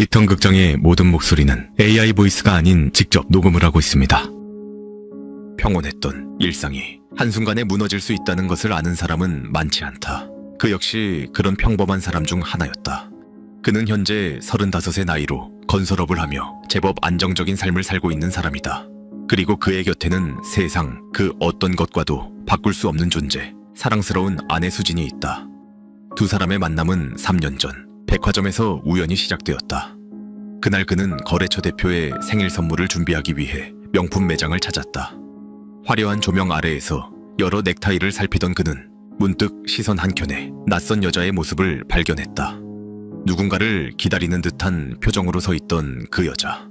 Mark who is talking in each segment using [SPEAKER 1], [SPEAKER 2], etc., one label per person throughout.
[SPEAKER 1] 리턴 극장의 모든 목소리는 AI 보이스가 아닌 직접 녹음을 하고 있습니다. 평온했던 일상이 한순간에 무너질 수 있다는 것을 아는 사람은 많지 않다. 그 역시 그런 평범한 사람 중 하나였다. 그는 현재 35의 나이로 건설업을 하며 제법 안정적인 삶을 살고 있는 사람이다. 그리고 그의 곁에는 세상 그 어떤 것과도 바꿀 수 없는 존재, 사랑스러운 아내 수진이 있다. 두 사람의 만남은 3년 전 백화점에서 우연히 시작되었다. 그날 그는 거래처 대표의 생일 선물을 준비하기 위해 명품 매장을 찾았다. 화려한 조명 아래에서 여러 넥타이를 살피던 그는 문득 시선 한켠에 낯선 여자의 모습을 발견했다. 누군가를 기다리는 듯한 표정으로 서 있던 그 여자.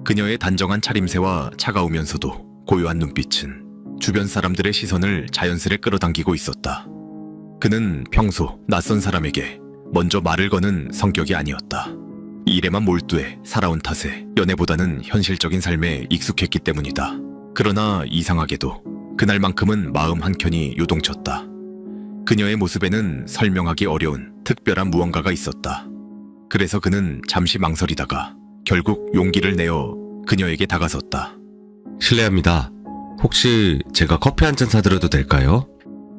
[SPEAKER 1] 그녀의 단정한 차림새와 차가우면서도 고요한 눈빛은 주변 사람들의 시선을 자연스레 끌어당기고 있었다. 그는 평소 낯선 사람에게 먼저 말을 거는 성격이 아니었다. 일에만 몰두해 살아온 탓에 연애보다는 현실적인 삶에 익숙했기 때문이다. 그러나 이상하게도 그날만큼은 마음 한켠이 요동쳤다. 그녀의 모습에는 설명하기 어려운 특별한 무언가가 있었다. 그래서 그는 잠시 망설이다가 결국 용기를 내어 그녀에게 다가섰다.
[SPEAKER 2] 실례합니다. 혹시 제가 커피 한 잔 사드려도 될까요?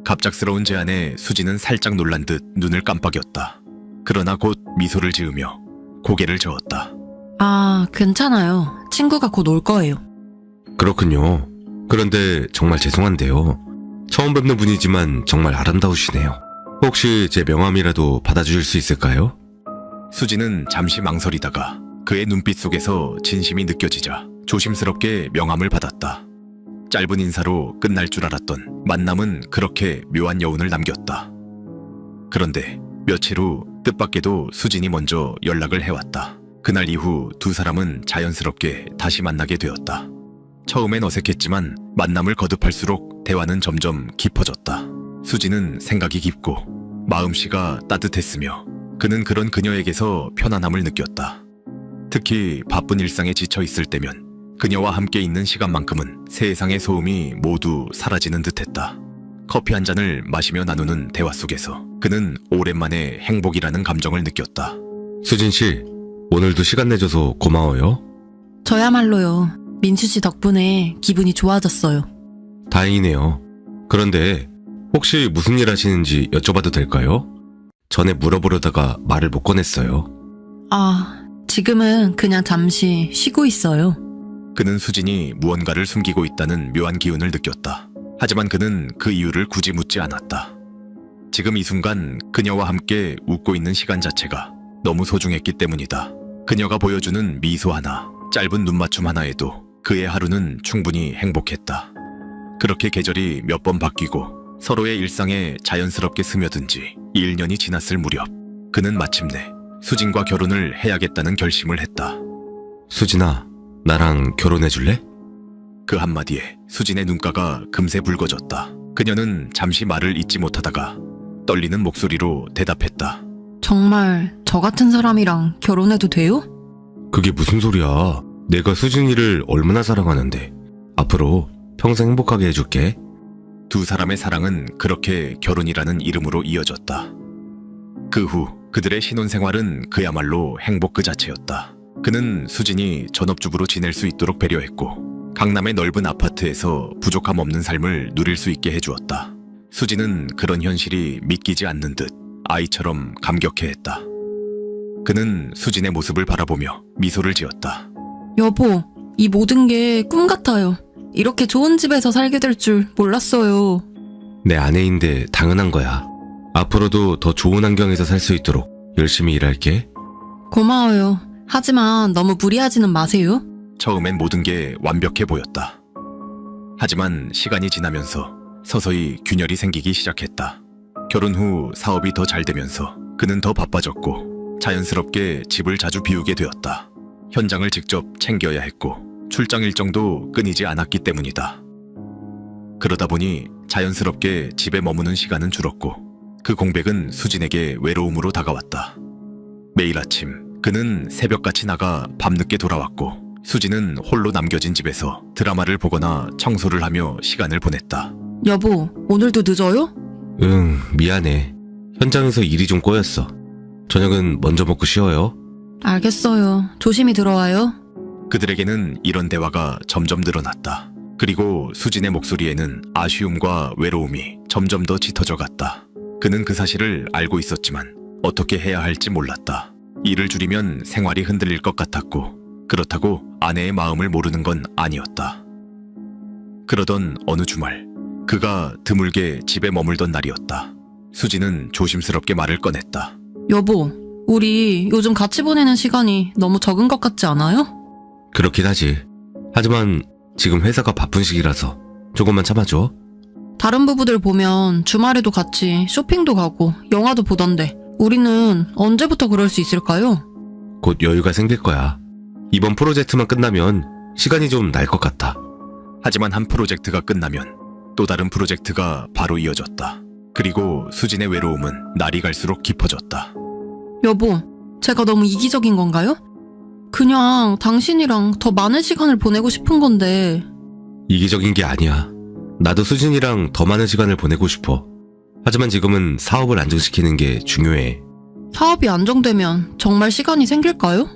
[SPEAKER 1] 갑작스러운 제안에 수지는 살짝 놀란 듯 눈을 깜빡였다. 그러나 곧 미소를 지으며 고개를 저었다.
[SPEAKER 3] 아, 괜찮아요. 친구가 곧 올 거예요.
[SPEAKER 2] 그렇군요. 그런데 정말 죄송한데요. 처음 뵙는 분이지만 정말 아름다우시네요. 혹시 제 명함이라도 받아주실 수 있을까요?
[SPEAKER 1] 수지는 잠시 망설이다가 그의 눈빛 속에서 진심이 느껴지자 조심스럽게 명함을 받았다. 짧은 인사로 끝날 줄 알았던 만남은 그렇게 묘한 여운을 남겼다. 그런데 며칠 후 뜻밖에도 수진이 먼저 연락을 해왔다. 그날 이후 두 사람은 자연스럽게 다시 만나게 되었다. 처음엔 어색했지만 만남을 거듭할수록 대화는 점점 깊어졌다. 수진은 생각이 깊고 마음씨가 따뜻했으며 그는 그런 그녀에게서 편안함을 느꼈다. 특히 바쁜 일상에 지쳐 있을 때면 그녀와 함께 있는 시간만큼은 세상의 소음이 모두 사라지는 듯했다. 커피 한 잔을 마시며 나누는 대화 속에서 그는 오랜만에 행복이라는 감정을 느꼈다.
[SPEAKER 2] 수진 씨, 오늘도 시간 내줘서 고마워요.
[SPEAKER 3] 저야말로요. 민수 씨 덕분에 기분이 좋아졌어요.
[SPEAKER 2] 다행이네요. 그런데 혹시 무슨 일 하시는지 여쭤봐도 될까요? 전에 물어보려다가 말을 못 꺼냈어요.
[SPEAKER 3] 아, 지금은 그냥 잠시 쉬고 있어요.
[SPEAKER 1] 그는 수진이 무언가를 숨기고 있다는 묘한 기운을 느꼈다. 하지만 그는 그 이유를 굳이 묻지 않았다. 지금 이 순간 그녀와 함께 웃고 있는 시간 자체가 너무 소중했기 때문이다. 그녀가 보여주는 미소 하나, 짧은 눈맞춤 하나에도 그의 하루는 충분히 행복했다. 그렇게 계절이 몇 번 바뀌고 서로의 일상에 자연스럽게 스며든 지 1년이 지났을 무렵 그는 마침내 수진과 결혼을 해야겠다는 결심을 했다.
[SPEAKER 2] 수진아, 나랑 결혼해줄래?
[SPEAKER 1] 그 한마디에 수진의 눈가가 금세 붉어졌다. 그녀는 잠시 말을 잇지 못하다가 떨리는 목소리로 대답했다.
[SPEAKER 3] 정말 저 같은 사람이랑 결혼해도 돼요?
[SPEAKER 2] 그게 무슨 소리야. 내가 수진이를 얼마나 사랑하는데. 앞으로 평생 행복하게 해줄게.
[SPEAKER 1] 두 사람의 사랑은 그렇게 결혼이라는 이름으로 이어졌다. 그 후 그들의 신혼생활은 그야말로 행복 그 자체였다. 그는 수진이 전업주부로 지낼 수 있도록 배려했고 강남의 넓은 아파트에서 부족함 없는 삶을 누릴 수 있게 해주었다. 수진은 그런 현실이 믿기지 않는 듯 아이처럼 감격해했다. 그는 수진의 모습을 바라보며 미소를 지었다.
[SPEAKER 3] 여보, 이 모든 게 꿈 같아요. 이렇게 좋은 집에서 살게 될 줄 몰랐어요.
[SPEAKER 2] 내 아내인데 당연한 거야. 앞으로도 더 좋은 환경에서 살 수 있도록 열심히 일할게.
[SPEAKER 3] 고마워요. 하지만 너무 무리하지는 마세요.
[SPEAKER 1] 처음엔 모든 게 완벽해 보였다. 하지만 시간이 지나면서 서서히 균열이 생기기 시작했다. 결혼 후 사업이 더 잘 되면서 그는 더 바빠졌고 자연스럽게 집을 자주 비우게 되었다. 현장을 직접 챙겨야 했고 출장 일정도 끊이지 않았기 때문이다. 그러다 보니 자연스럽게 집에 머무는 시간은 줄었고 그 공백은 수진에게 외로움으로 다가왔다. 매일 아침 그는 새벽같이 나가 밤늦게 돌아왔고 수진은 홀로 남겨진 집에서 드라마를 보거나 청소를 하며 시간을 보냈다.
[SPEAKER 3] 여보, 오늘도 늦어요?
[SPEAKER 2] 응, 미안해. 현장에서 일이 좀 꼬였어. 저녁은 먼저 먹고 쉬어요.
[SPEAKER 3] 알겠어요. 조심히 들어와요.
[SPEAKER 1] 그들에게는 이런 대화가 점점 늘어났다. 그리고 수진의 목소리에는 아쉬움과 외로움이 점점 더 짙어져 갔다. 그는 그 사실을 알고 있었지만 어떻게 해야 할지 몰랐다. 일을 줄이면 생활이 흔들릴 것 같았고 그렇다고 아내의 마음을 모르는 건 아니었다. 그러던 어느 주말 그가 드물게 집에 머물던 날이었다. 수진은 조심스럽게 말을 꺼냈다.
[SPEAKER 3] 여보, 우리 요즘 같이 보내는 시간이 너무 적은 것 같지 않아요?
[SPEAKER 2] 그렇긴 하지. 하지만 지금 회사가 바쁜 시기라서 조금만 참아줘.
[SPEAKER 3] 다른 부부들 보면 주말에도 같이 쇼핑도 가고 영화도 보던데 우리는 언제부터 그럴 수 있을까요?
[SPEAKER 2] 곧 여유가 생길 거야. 이번 프로젝트만 끝나면 시간이 좀 날 것 같아.
[SPEAKER 1] 하지만 한 프로젝트가 끝나면 또 다른 프로젝트가 바로 이어졌다. 그리고 수진의 외로움은 날이 갈수록 깊어졌다.
[SPEAKER 3] 여보, 제가 너무 이기적인 건가요? 그냥 당신이랑 더 많은 시간을 보내고 싶은 건데.
[SPEAKER 2] 이기적인 게 아니야. 나도 수진이랑 더 많은 시간을 보내고 싶어. 하지만 지금은 사업을 안정시키는 게 중요해.
[SPEAKER 3] 사업이 안정되면 정말 시간이 생길까요?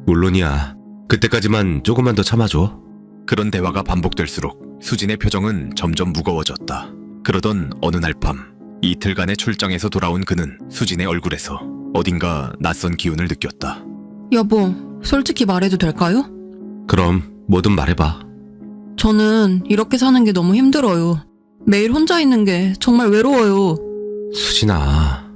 [SPEAKER 2] 물론이야. 그때까지만 조금만 더 참아줘.
[SPEAKER 1] 그런 대화가 반복될수록 수진의 표정은 점점 무거워졌다. 그러던 어느 날 밤 이틀간의 출장에서 돌아온 그는 수진의 얼굴에서 어딘가 낯선 기운을 느꼈다.
[SPEAKER 3] 여보, 솔직히 말해도 될까요?
[SPEAKER 2] 그럼 뭐든 말해봐.
[SPEAKER 3] 저는 이렇게 사는 게 너무 힘들어요. 매일 혼자 있는 게 정말 외로워요.
[SPEAKER 2] 수진아.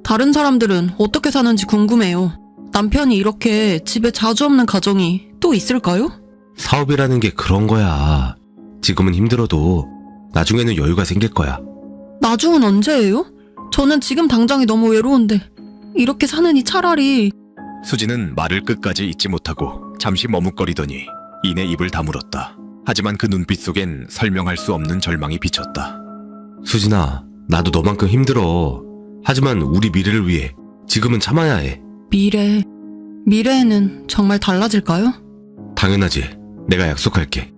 [SPEAKER 3] 다른 사람들은 어떻게 사는지 궁금해요. 남편이 이렇게 집에 자주 없는 가정이 또 있을까요?
[SPEAKER 2] 사업이라는 게 그런 거야. 지금은 힘들어도 나중에는 여유가 생길 거야.
[SPEAKER 3] 나중은 언제예요? 저는 지금 당장이 너무 외로운데 이렇게 사느니 차라리.
[SPEAKER 1] 수진은 말을 끝까지 잊지 못하고 잠시 머뭇거리더니 이내 입을 다물었다. 하지만 그 눈빛 속엔 설명할 수 없는 절망이 비쳤다.
[SPEAKER 2] 수진아, 나도 너만큼 힘들어. 하지만 우리 미래를 위해 지금은 참아야 해.
[SPEAKER 3] 미래에는 정말 달라질까요?
[SPEAKER 2] 당연하지. 내가 약속할게.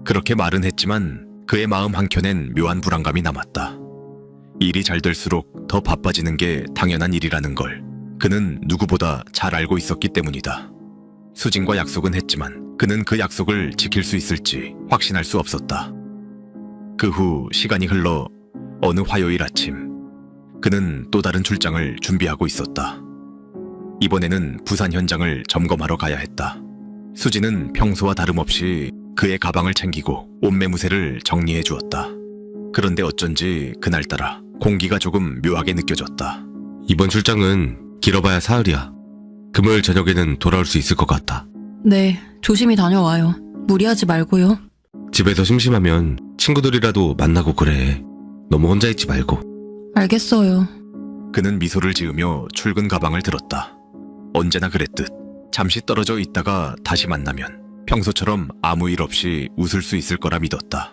[SPEAKER 1] 그렇게 말은 했지만 그의 마음 한켠엔 묘한 불안감이 남았다. 일이 잘 될수록 더 바빠지는 게 당연한 일이라는 걸 그는 누구보다 잘 알고 있었기 때문이다. 수진과 약속은 했지만 그는 그 약속을 지킬 수 있을지 확신할 수 없었다. 그 후 시간이 흘러 어느 화요일 아침 그는 또 다른 출장을 준비하고 있었다. 이번에는 부산 현장을 점검하러 가야 했다. 수진은 평소와 다름없이 그의 가방을 챙기고 옷매무새를 정리해 주었다. 그런데 어쩐지 그날따라 공기가 조금 묘하게 느껴졌다.
[SPEAKER 2] 이번 출장은 길어봐야 사흘이야. 금요일 저녁에는 돌아올 수 있을 것 같아.
[SPEAKER 3] 네, 조심히 다녀와요. 무리하지 말고요.
[SPEAKER 2] 집에서 심심하면 친구들이라도 만나고 그래. 너무 혼자 있지 말고.
[SPEAKER 3] 알겠어요.
[SPEAKER 1] 그는 미소를 지으며 출근 가방을 들었다. 언제나 그랬듯 잠시 떨어져 있다가 다시 만나면 평소처럼 아무 일 없이 웃을 수 있을 거라 믿었다.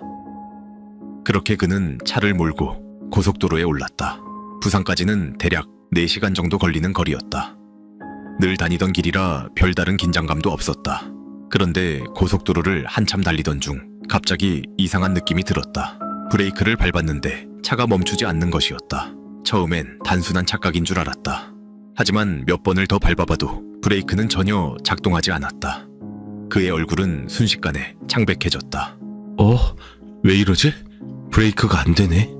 [SPEAKER 1] 그렇게 그는 차를 몰고 고속도로에 올랐다. 부산까지는 대략 4시간 정도 걸리는 거리였다. 늘 다니던 길이라 별다른 긴장감도 없었다. 그런데 고속도로를 한참 달리던 중 갑자기 이상한 느낌이 들었다. 브레이크를 밟았는데 차가 멈추지 않는 것이었다. 처음엔 단순한 착각인 줄 알았다. 하지만 몇 번을 더 밟아봐도 브레이크는 전혀 작동하지 않았다. 그의 얼굴은 순식간에 창백해졌다.
[SPEAKER 2] 왜 이러지? 브레이크가 안 되네.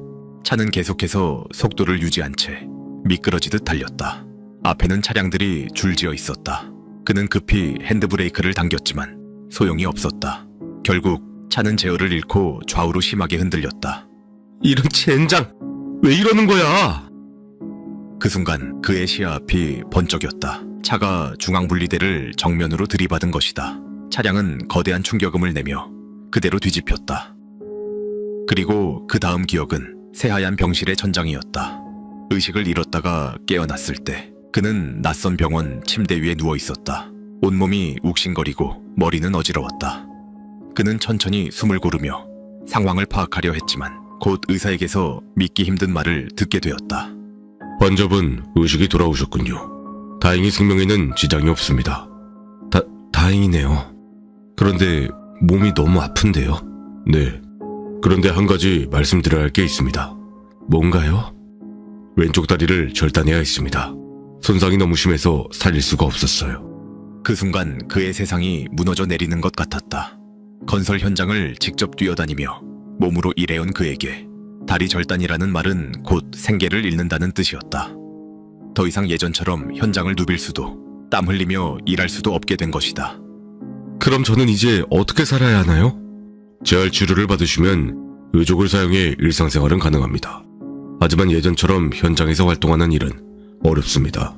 [SPEAKER 1] 차는 계속해서 속도를 유지한 채 미끄러지듯 달렸다. 앞에는 차량들이 줄지어 있었다. 그는 급히 핸드브레이크를 당겼지만 소용이 없었다. 결국 차는 제어를 잃고 좌우로 심하게 흔들렸다.
[SPEAKER 2] 이런 젠장! 왜 이러는 거야?
[SPEAKER 1] 그 순간 그의 시야 앞이 번쩍였다. 차가 중앙분리대를 정면으로 들이받은 것이다. 차량은 거대한 충격음을 내며 그대로 뒤집혔다. 그리고 그 다음 기억은 새하얀 병실의 천장이었다. 의식을 잃었다가 깨어났을 때 그는 낯선 병원 침대 위에 누워 있었다. 온몸이 욱신거리고 머리는 어지러웠다. 그는 천천히 숨을 고르며 상황을 파악하려 했지만 곧 의사에게서 믿기 힘든 말을 듣게 되었다.
[SPEAKER 2] 환자분 의식이 돌아오셨군요. 다행히 생명에는 지장이 없습니다. 다행이네요. 그런데 몸이 너무 아픈데요? 네. 그런데 한 가지 말씀드려야 할 게 있습니다. 뭔가요? 왼쪽 다리를 절단해야 했습니다. 손상이 너무 심해서 살릴 수가 없었어요.
[SPEAKER 1] 그 순간 그의 세상이 무너져 내리는 것 같았다. 건설 현장을 직접 뛰어다니며 몸으로 일해온 그에게 다리 절단이라는 말은 곧 생계를 잃는다는 뜻이었다. 더 이상 예전처럼 현장을 누빌 수도 땀 흘리며 일할 수도 없게 된 것이다.
[SPEAKER 2] 그럼 저는 이제 어떻게 살아야 하나요? 재활 치료를 받으시면 의족을 사용해 일상생활은 가능합니다. 하지만 예전처럼 현장에서 활동하는 일은 어렵습니다.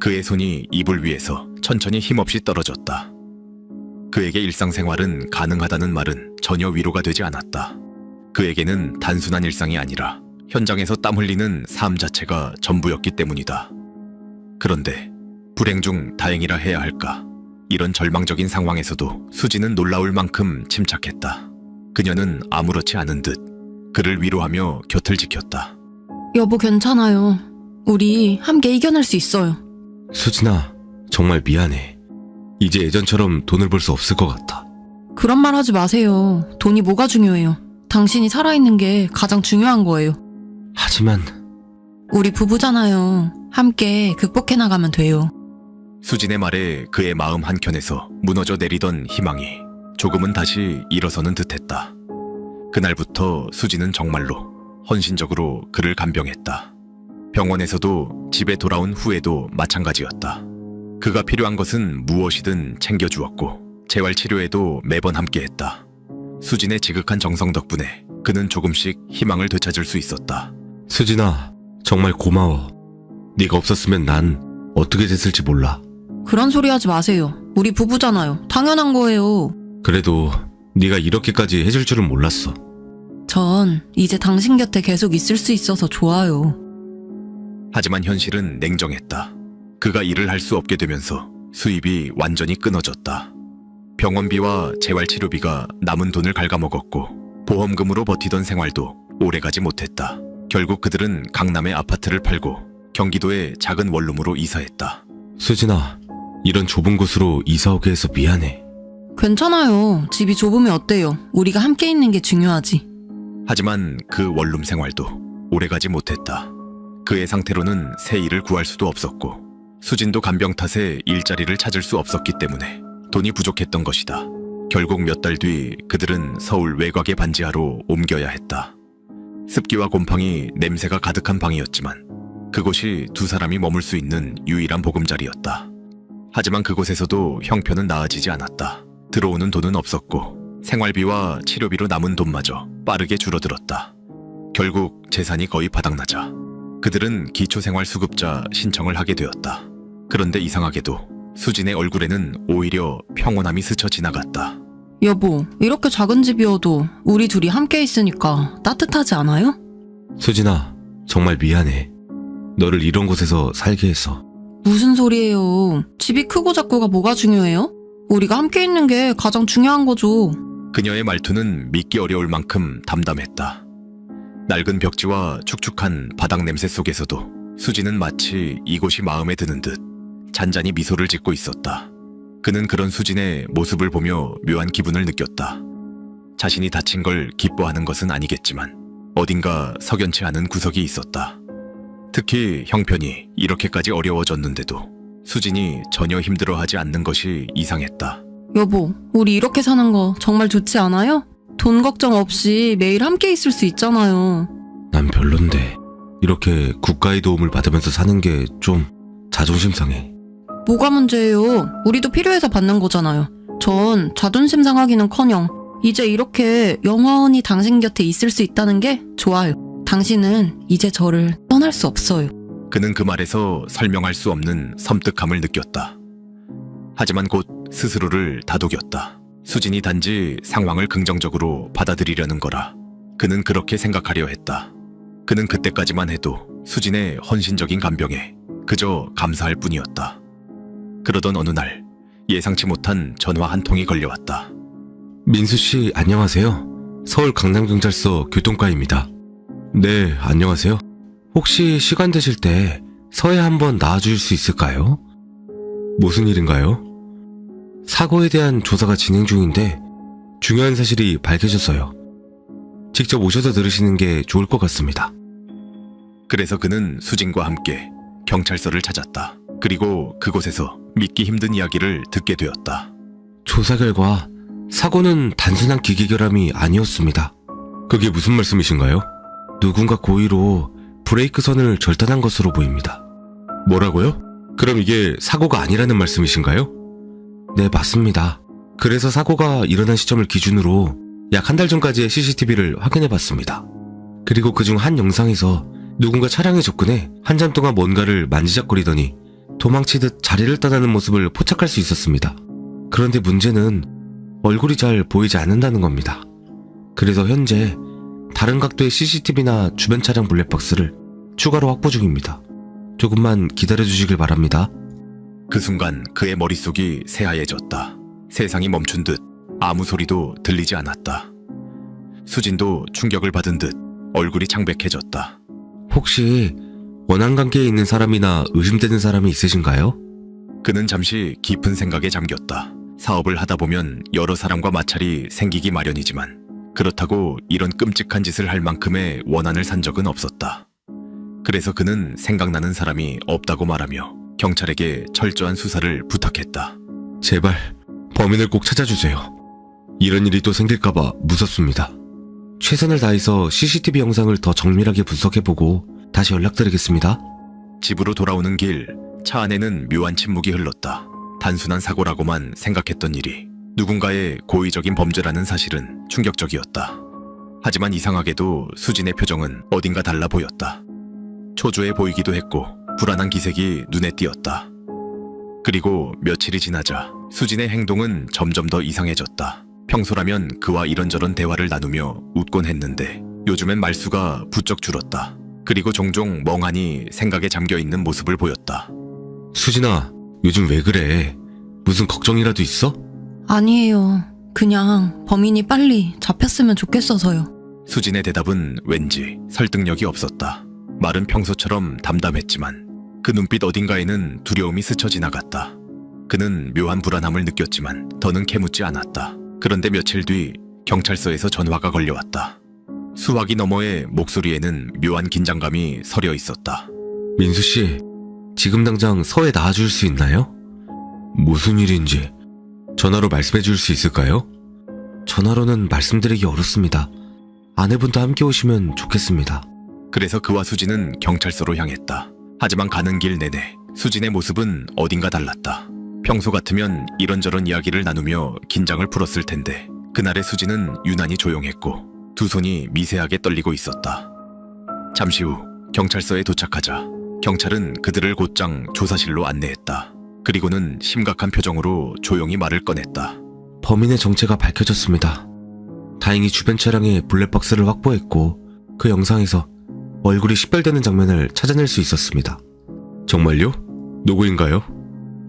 [SPEAKER 1] 그의 손이 이불 위에서 천천히 힘없이 떨어졌다. 그에게 일상생활은 가능하다는 말은 전혀 위로가 되지 않았다. 그에게는 단순한 일상이 아니라 현장에서 땀 흘리는 삶 자체가 전부였기 때문이다. 그런데 불행 중 다행이라 해야 할까? 이런 절망적인 상황에서도 수지는 놀라울 만큼 침착했다. 그녀는 아무렇지 않은 듯 그를 위로하며 곁을 지켰다.
[SPEAKER 3] 여보, 괜찮아요. 우리 함께 이겨낼 수 있어요.
[SPEAKER 2] 수진아, 정말 미안해. 이제 예전처럼 돈을 벌 수 없을 것 같아.
[SPEAKER 3] 그런 말 하지 마세요. 돈이 뭐가 중요해요. 당신이 살아있는 게 가장 중요한 거예요.
[SPEAKER 2] 하지만
[SPEAKER 3] 우리 부부잖아요. 함께 극복해 나가면 돼요.
[SPEAKER 1] 수진의 말에 그의 마음 한켠에서 무너져 내리던 희망이 조금은 다시 일어서는 듯했다. 그날부터 수진은 정말로 헌신적으로 그를 간병했다. 병원에서도 집에 돌아온 후에도 마찬가지였다. 그가 필요한 것은 무엇이든 챙겨주었고 재활치료에도 매번 함께했다. 수진의 지극한 정성 덕분에 그는 조금씩 희망을 되찾을 수 있었다.
[SPEAKER 2] 수진아, 정말 고마워. 네가 없었으면 난 어떻게 됐을지 몰라.
[SPEAKER 3] 그런 소리 하지 마세요. 우리 부부잖아요. 당연한 거예요.
[SPEAKER 2] 그래도 네가 이렇게까지 해줄 줄은 몰랐어.
[SPEAKER 3] 전 이제 당신 곁에 계속 있을 수 있어서 좋아요.
[SPEAKER 1] 하지만 현실은 냉정했다. 그가 일을 할 수 없게 되면서 수입이 완전히 끊어졌다. 병원비와 재활치료비가 남은 돈을 갉아먹었고 보험금으로 버티던 생활도 오래가지 못했다. 결국 그들은 강남의 아파트를 팔고 경기도의 작은 원룸으로 이사했다.
[SPEAKER 2] 수진아, 이런 좁은 곳으로 이사 오게 해서 미안해.
[SPEAKER 3] 괜찮아요. 집이 좁으면 어때요? 우리가 함께 있는 게 중요하지.
[SPEAKER 1] 하지만 그 원룸 생활도 오래가지 못했다. 그의 상태로는 새 일을 구할 수도 없었고 수진도 간병 탓에 일자리를 찾을 수 없었기 때문에 돈이 부족했던 것이다. 결국 몇 달 뒤 그들은 서울 외곽의 반지하로 옮겨야 했다. 습기와 곰팡이, 냄새가 가득한 방이었지만 그곳이 두 사람이 머물 수 있는 유일한 보금자리였다. 하지만 그곳에서도 형편은 나아지지 않았다. 들어오는 돈은 없었고 생활비와 치료비로 남은 돈마저 빠르게 줄어들었다. 결국 재산이 거의 바닥나자 그들은 기초생활수급자 신청을 하게 되었다. 그런데 이상하게도 수진의 얼굴에는 오히려 평온함이 스쳐 지나갔다.
[SPEAKER 3] 여보, 이렇게 작은 집이어도 우리 둘이 함께 있으니까 따뜻하지 않아요?
[SPEAKER 2] 수진아, 정말 미안해. 너를 이런 곳에서 살게 해서.
[SPEAKER 3] 무슨 소리예요? 집이 크고 작고가 뭐가 중요해요? 우리가 함께 있는 게 가장 중요한 거죠.
[SPEAKER 1] 그녀의 말투는 믿기 어려울 만큼 담담했다. 낡은 벽지와 축축한 바닥 냄새 속에서도 수지는 마치 이곳이 마음에 드는 듯 잔잔히 미소를 짓고 있었다. 그는 그런 수진의 모습을 보며 묘한 기분을 느꼈다. 자신이 다친 걸 기뻐하는 것은 아니겠지만 어딘가 석연치 않은 구석이 있었다. 특히 형편이 이렇게까지 어려워졌는데도 수진이 전혀 힘들어하지 않는 것이 이상했다.
[SPEAKER 3] 여보, 우리 이렇게 사는 거 정말 좋지 않아요? 돈 걱정 없이 매일 함께 있을 수 있잖아요.
[SPEAKER 2] 난 별론데 이렇게 국가의 도움을 받으면서 사는 게 좀 자존심 상해.
[SPEAKER 3] 뭐가 문제예요? 우리도 필요해서 받는 거잖아요. 전 자존심 상하기는커녕 이제 이렇게 영원히 당신 곁에 있을 수 있다는 게 좋아요. 당신은 이제 저를 떠날 수 없어요.
[SPEAKER 1] 그는 그 말에서 설명할 수 없는 섬뜩함을 느꼈다. 하지만 곧 스스로를 다독였다. 수진이 단지 상황을 긍정적으로 받아들이려는 거라. 그는 그렇게 생각하려 했다. 그는 그때까지만 해도 수진의 헌신적인 간병에 그저 감사할 뿐이었다. 그러던 어느 날 예상치 못한 전화 한 통이 걸려왔다.
[SPEAKER 2] 민수 씨, 안녕하세요. 서울 강남경찰서 교통과입니다. 네, 안녕하세요. 혹시 시간 되실 때 서해 한번 나와주실 수 있을까요? 무슨 일인가요? 사고에 대한 조사가 진행 중인데 중요한 사실이 밝혀져서요. 직접 오셔서 들으시는 게 좋을 것 같습니다.
[SPEAKER 1] 그래서 그는 수진과 함께 경찰서를 찾았다. 그리고 그곳에서 믿기 힘든 이야기를 듣게 되었다.
[SPEAKER 2] 조사 결과 사고는 단순한 기계 결함이 아니었습니다. 그게 무슨 말씀이신가요? 누군가 고의로 브레이크 선을 절단한 것으로 보입니다. 뭐라고요? 그럼 이게 사고가 아니라는 말씀이신가요? 네, 맞습니다. 그래서 사고가 일어난 시점을 기준으로 약 한 달 전까지의 CCTV를 확인해 봤습니다. 그리고 그중 한 영상에서 누군가 차량에 접근해 한참 동안 뭔가를 만지작거리더니 도망치듯 자리를 떠나는 모습을 포착할 수 있었습니다. 그런데 문제는 얼굴이 잘 보이지 않는다는 겁니다. 그래서 현재 다른 각도의 CCTV나 주변 차량 블랙박스를 추가로 확보 중입니다. 조금만 기다려주시길 바랍니다.
[SPEAKER 1] 그 순간 그의 머릿속이 새하얘졌다. 세상이 멈춘 듯 아무 소리도 들리지 않았다. 수진도 충격을 받은 듯 얼굴이 창백해졌다.
[SPEAKER 2] 혹시 원한 관계에 있는 사람이나 의심되는 사람이 있으신가요?
[SPEAKER 1] 그는 잠시 깊은 생각에 잠겼다. 사업을 하다 보면 여러 사람과 마찰이 생기기 마련이지만 그렇다고 이런 끔찍한 짓을 할 만큼의 원한을 산 적은 없었다. 그래서 그는 생각나는 사람이 없다고 말하며 경찰에게 철저한 수사를 부탁했다.
[SPEAKER 2] 제발 범인을 꼭 찾아주세요. 이런 일이 또 생길까봐 무섭습니다. 최선을 다해서 CCTV 영상을 더 정밀하게 분석해보고 다시 연락드리겠습니다.
[SPEAKER 1] 집으로 돌아오는 길, 차 안에는 묘한 침묵이 흘렀다. 단순한 사고라고만 생각했던 일이 누군가의 고의적인 범죄라는 사실은 충격적이었다. 하지만 이상하게도 수진의 표정은 어딘가 달라 보였다. 초조해 보이기도 했고 불안한 기색이 눈에 띄었다. 그리고 며칠이 지나자 수진의 행동은 점점 더 이상해졌다. 평소라면 그와 이런저런 대화를 나누며 웃곤 했는데 요즘엔 말수가 부쩍 줄었다. 그리고 종종 멍하니 생각에 잠겨있는 모습을 보였다.
[SPEAKER 2] 수진아, 요즘 왜 그래? 무슨 걱정이라도 있어?
[SPEAKER 3] 아니에요. 그냥 범인이 빨리 잡혔으면 좋겠어서요.
[SPEAKER 1] 수진의 대답은 왠지 설득력이 없었다. 말은 평소처럼 담담했지만 그 눈빛 어딘가에는 두려움이 스쳐 지나갔다. 그는 묘한 불안함을 느꼈지만 더는 캐묻지 않았다. 그런데 며칠 뒤 경찰서에서 전화가 걸려왔다. 수화기 너머의 목소리에는 묘한 긴장감이 서려 있었다.
[SPEAKER 2] 민수씨, 지금 당장 서에 나와줄 수 있나요? 무슨 일인지 전화로 말씀해 줄 수 있을까요? 전화로는 말씀드리기 어렵습니다. 아내분도 함께 오시면 좋겠습니다.
[SPEAKER 1] 그래서 그와 수진은 경찰서로 향했다. 하지만 가는 길 내내 수진의 모습은 어딘가 달랐다. 평소 같으면 이런저런 이야기를 나누며 긴장을 풀었을 텐데 그날의 수진은 유난히 조용했고 두 손이 미세하게 떨리고 있었다. 잠시 후 경찰서에 도착하자 경찰은 그들을 곧장 조사실로 안내했다. 그리고는 심각한 표정으로 조용히 말을 꺼냈다.
[SPEAKER 2] 범인의 정체가 밝혀졌습니다. 다행히 주변 차량에 블랙박스를 확보했고 그 영상에서 얼굴이 식별되는 장면을 찾아낼 수 있었습니다. 정말요? 누구인가요?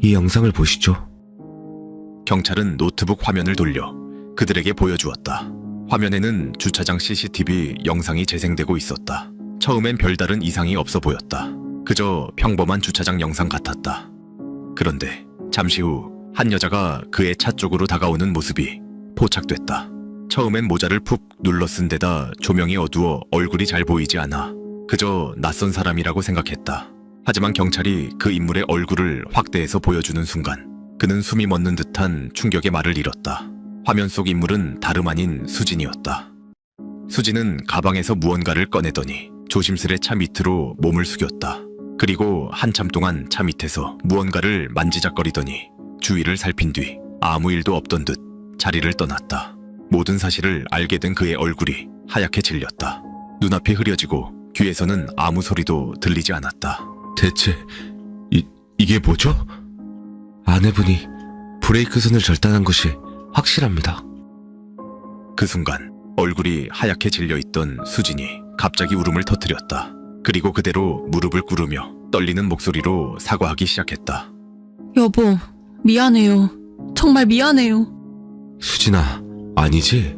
[SPEAKER 2] 이 영상을 보시죠.
[SPEAKER 1] 경찰은 노트북 화면을 돌려 그들에게 보여주었다. 화면에는 주차장 CCTV 영상이 재생되고 있었다. 처음엔 별다른 이상이 없어 보였다. 그저 평범한 주차장 영상 같았다. 그런데 잠시 후 한 여자가 그의 차 쪽으로 다가오는 모습이 포착됐다. 처음엔 모자를 푹 눌러 쓴 데다 조명이 어두워 얼굴이 잘 보이지 않아 그저 낯선 사람이라고 생각했다. 하지만 경찰이 그 인물의 얼굴을 확대해서 보여주는 순간 그는 숨이 멎는 듯한 충격의 말을 잃었다. 화면 속 인물은 다름 아닌 수진이었다. 수진은 가방에서 무언가를 꺼내더니 조심스레 차 밑으로 몸을 숙였다. 그리고 한참 동안 차 밑에서 무언가를 만지작거리더니 주위를 살핀 뒤 아무 일도 없던 듯 자리를 떠났다. 모든 사실을 알게 된 그의 얼굴이 하얗게 질렸다. 눈앞이 흐려지고 귀에서는 아무 소리도 들리지 않았다.
[SPEAKER 2] 대체 이게 뭐죠? 아내분이 브레이크 선을 절단한 것이 확실합니다.
[SPEAKER 1] 그 순간 얼굴이 하얗게 질려있던 수진이 갑자기 울음을 터뜨렸다. 그리고 그대로 무릎을 꿇으며 떨리는 목소리로 사과하기 시작했다.
[SPEAKER 3] 여보, 미안해요. 정말 미안해요.
[SPEAKER 2] 수진아, 아니지?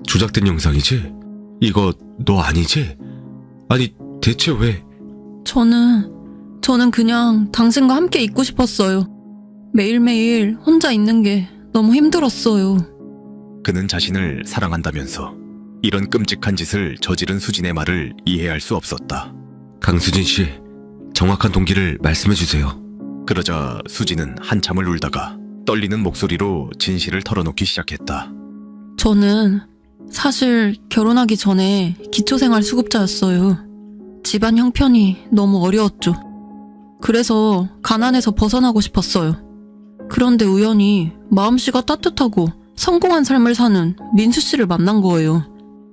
[SPEAKER 2] 조작된 영상이지? 이거 너 아니지? 아니, 대체 왜?
[SPEAKER 3] 저는 그냥 당신과 함께 있고 싶었어요. 매일매일 혼자 있는 게 너무 힘들었어요.
[SPEAKER 1] 그는 자신을 사랑한다면서 이런 끔찍한 짓을 저지른 수진의 말을 이해할 수 없었다.
[SPEAKER 2] 강수진 씨, 정확한 동기를 말씀해 주세요.
[SPEAKER 1] 그러자 수지는 한참을 울다가 떨리는 목소리로 진실을 털어놓기 시작했다.
[SPEAKER 3] 저는 사실 결혼하기 전에 기초생활수급자였어요. 집안 형편이 너무 어려웠죠. 그래서 가난에서 벗어나고 싶었어요. 그런데 우연히 마음씨가 따뜻하고 성공한 삶을 사는 민수 씨를 만난 거예요.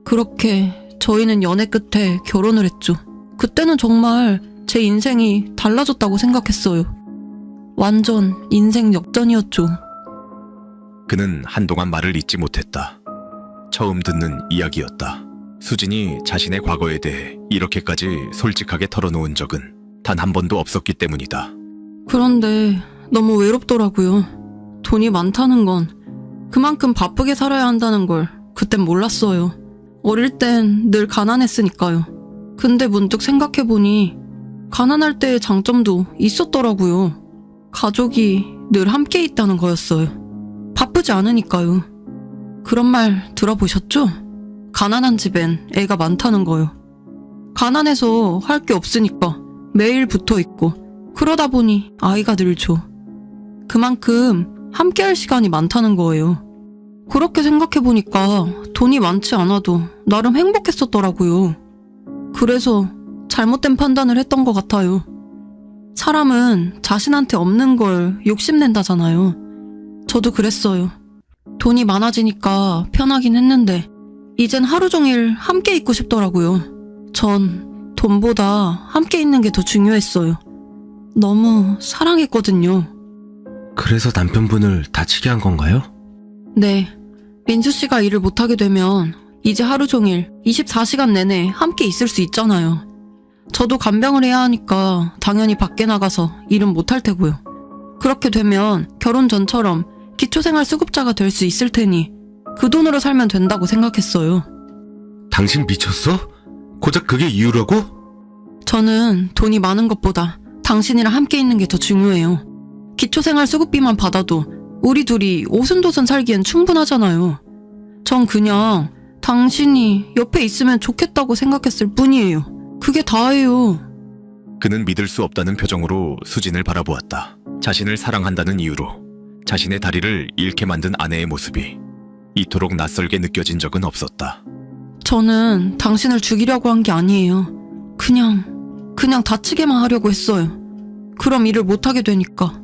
[SPEAKER 3] 그렇게 저희는 연애 끝에 결혼을 했죠. 그때는 정말 제 인생이 달라졌다고 생각했어요. 완전 인생 역전이었죠.
[SPEAKER 1] 그는 한동안 말을 잇지 못했다. 처음 듣는 이야기였다. 수진이 자신의 과거에 대해 이렇게까지 솔직하게 털어놓은 적은 단 한 번도 없었기 때문이다.
[SPEAKER 3] 그런데 너무 외롭더라고요. 돈이 많다는 건 그만큼 바쁘게 살아야 한다는 걸 그땐 몰랐어요. 어릴 땐 늘 가난했으니까요. 근데 문득 생각해보니 가난할 때의 장점도 있었더라고요. 가족이 늘 함께 있다는 거였어요. 바쁘지 않으니까요. 그런 말 들어보셨죠? 가난한 집엔 애가 많다는 거요. 가난해서 할 게 없으니까 매일 붙어 있고 그러다 보니 아이가 늘죠. 그만큼 함께 할 시간이 많다는 거예요. 그렇게 생각해보니까 돈이 많지 않아도 나름 행복했었더라고요. 그래서 잘못된 판단을 했던 것 같아요. 사람은 자신한테 없는 걸 욕심낸다잖아요. 저도 그랬어요. 돈이 많아지니까 편하긴 했는데 이젠 하루 종일 함께 있고 싶더라고요. 전 돈보다 함께 있는 게 더 중요했어요. 너무 사랑했거든요.
[SPEAKER 2] 그래서 남편분을 다치게 한 건가요?
[SPEAKER 3] 네, 민수 씨가 일을 못하게 되면 이제 하루 종일 24시간 내내 함께 있을 수 있잖아요. 저도 간병을 해야 하니까 당연히 밖에 나가서 일은 못할 테고요. 그렇게 되면 결혼 전처럼 기초생활수급자가 될 수 있을 테니 그 돈으로 살면 된다고 생각했어요.
[SPEAKER 2] 당신 미쳤어? 고작 그게 이유라고?
[SPEAKER 3] 저는 돈이 많은 것보다 당신이랑 함께 있는 게 더 중요해요. 기초생활수급비만 받아도 우리 둘이 오순도순 살기엔 충분하잖아요. 전 그냥 당신이 옆에 있으면 좋겠다고 생각했을 뿐이에요. 그게 다예요.
[SPEAKER 1] 그는 믿을 수 없다는 표정으로 수진을 바라보았다. 자신을 사랑한다는 이유로 자신의 다리를 잃게 만든 아내의 모습이 이토록 낯설게 느껴진 적은 없었다.
[SPEAKER 3] 저는 당신을 죽이려고 한 게 아니에요. 그냥 다치게만 하려고 했어요. 그럼 일을 못하게 되니까.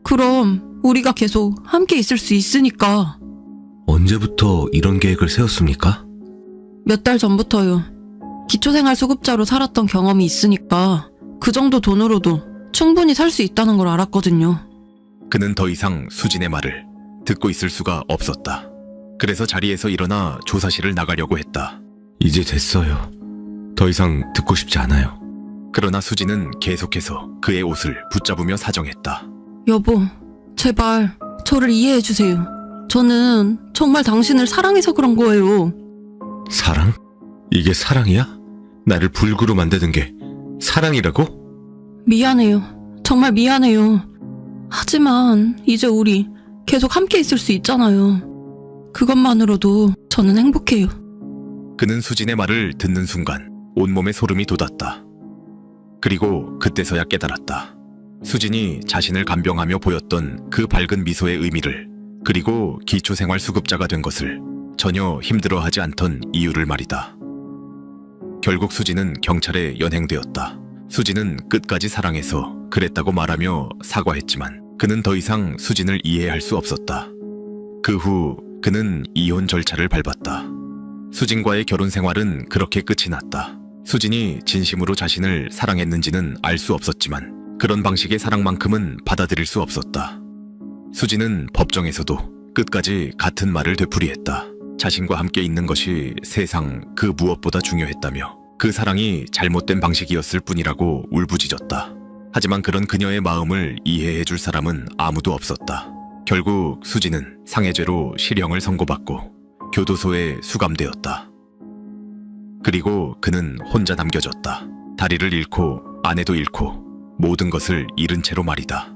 [SPEAKER 3] 그럼 우리가 계속 함께 있을 수 있으니까.
[SPEAKER 2] 언제부터 이런 계획을 세웠습니까?
[SPEAKER 3] 몇 달 전부터요. 기초생활수급자로 살았던 경험이 있으니까 그 정도 돈으로도 충분히 살 수 있다는 걸 알았거든요.
[SPEAKER 1] 그는 더 이상 수진의 말을 듣고 있을 수가 없었다. 그래서 자리에서 일어나 조사실을 나가려고 했다.
[SPEAKER 2] 이제 됐어요. 더 이상 듣고 싶지 않아요.
[SPEAKER 1] 그러나 수진은 계속해서 그의 옷을 붙잡으며 사정했다.
[SPEAKER 3] 여보, 제발 저를 이해해주세요. 저는 정말 당신을 사랑해서 그런 거예요.
[SPEAKER 2] 사랑? 이게 사랑이야? 나를 불구로 만드는 게 사랑이라고?
[SPEAKER 3] 미안해요. 정말 미안해요. 하지만 이제 우리 계속 함께 있을 수 있잖아요. 그것만으로도 저는 행복해요.
[SPEAKER 1] 그는 수진의 말을 듣는 순간 온몸에 소름이 돋았다. 그리고 그때서야 깨달았다. 수진이 자신을 간병하며 보였던 그 밝은 미소의 의미를, 그리고 기초생활수급자가 된 것을 전혀 힘들어하지 않던 이유를 말이다. 결국 수진은 경찰에 연행되었다. 수진은 끝까지 사랑해서 그랬다고 말하며 사과했지만 그는 더 이상 수진을 이해할 수 없었다. 그 후 그는 이혼 절차를 밟았다. 수진과의 결혼 생활은 그렇게 끝이 났다. 수진이 진심으로 자신을 사랑했는지는 알 수 없었지만 그런 방식의 사랑만큼은 받아들일 수 없었다. 수진은 법정에서도 끝까지 같은 말을 되풀이했다. 자신과 함께 있는 것이 세상 그 무엇보다 중요했다며 그 사랑이 잘못된 방식이었을 뿐이라고 울부짖었다. 하지만 그런 그녀의 마음을 이해해줄 사람은 아무도 없었다. 결국 수진은 상해죄로 실형을 선고받고 교도소에 수감되었다. 그리고 그는 혼자 남겨졌다. 다리를 잃고 아내도 잃고 모든 것을 잃은 채로 말이다.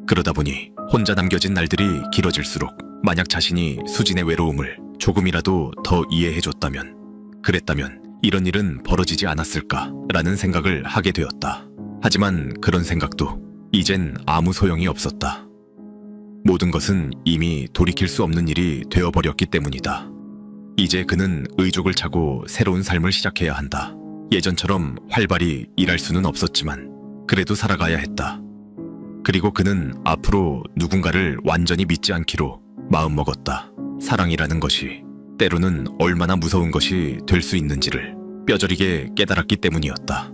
[SPEAKER 1] 그러다 보니 혼자 남겨진 날들이 길어질수록 만약 자신이 수진의 외로움을 조금이라도 더 이해해줬다면, 그랬다면 이런 일은 벌어지지 않았을까라는 생각을 하게 되었다. 하지만 그런 생각도 이젠 아무 소용이 없었다. 모든 것은 이미 돌이킬 수 없는 일이 되어버렸기 때문이다. 이제 그는 의족을 차고 새로운 삶을 시작해야 한다. 예전처럼 활발히 일할 수는 없었지만 그래도 살아가야 했다. 그리고 그는 앞으로 누군가를 완전히 믿지 않기로 마음먹었다. 사랑이라는 것이 때로는 얼마나 무서운 것이 될 수 있는지를 뼈저리게 깨달았기 때문이었다.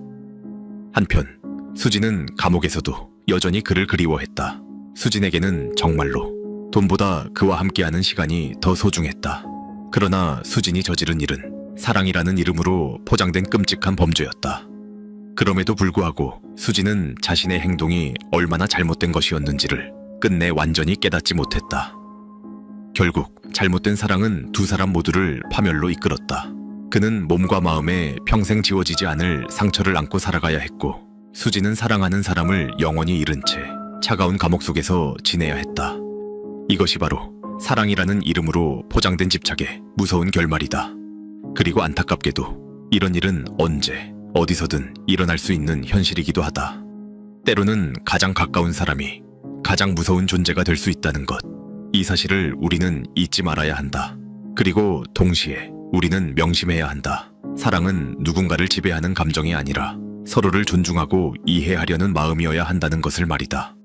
[SPEAKER 1] 한편 수진은 감옥에서도 여전히 그를 그리워했다. 수진에게는 정말로 돈보다 그와 함께하는 시간이 더 소중했다. 그러나 수진이 저지른 일은 사랑이라는 이름으로 포장된 끔찍한 범죄였다. 그럼에도 불구하고 수진은 자신의 행동이 얼마나 잘못된 것이었는지를 끝내 완전히 깨닫지 못했다. 결국 잘못된 사랑은 두 사람 모두를 파멸로 이끌었다. 그는 몸과 마음에 평생 지워지지 않을 상처를 안고 살아가야 했고, 수진은 사랑하는 사람을 영원히 잃은 채 차가운 감옥 속에서 지내야 했다. 이것이 바로 사랑이라는 이름으로 포장된 집착의 무서운 결말이다. 그리고 안타깝게도 이런 일은 언제 어디서든 일어날 수 있는 현실이기도 하다. 때로는 가장 가까운 사람이 가장 무서운 존재가 될 수 있다는 것, 이 사실을 우리는 잊지 말아야 한다. 그리고 동시에 우리는 명심해야 한다. 사랑은 누군가를 지배하는 감정이 아니라 서로를 존중하고 이해하려는 마음이어야 한다는 것을 말이다.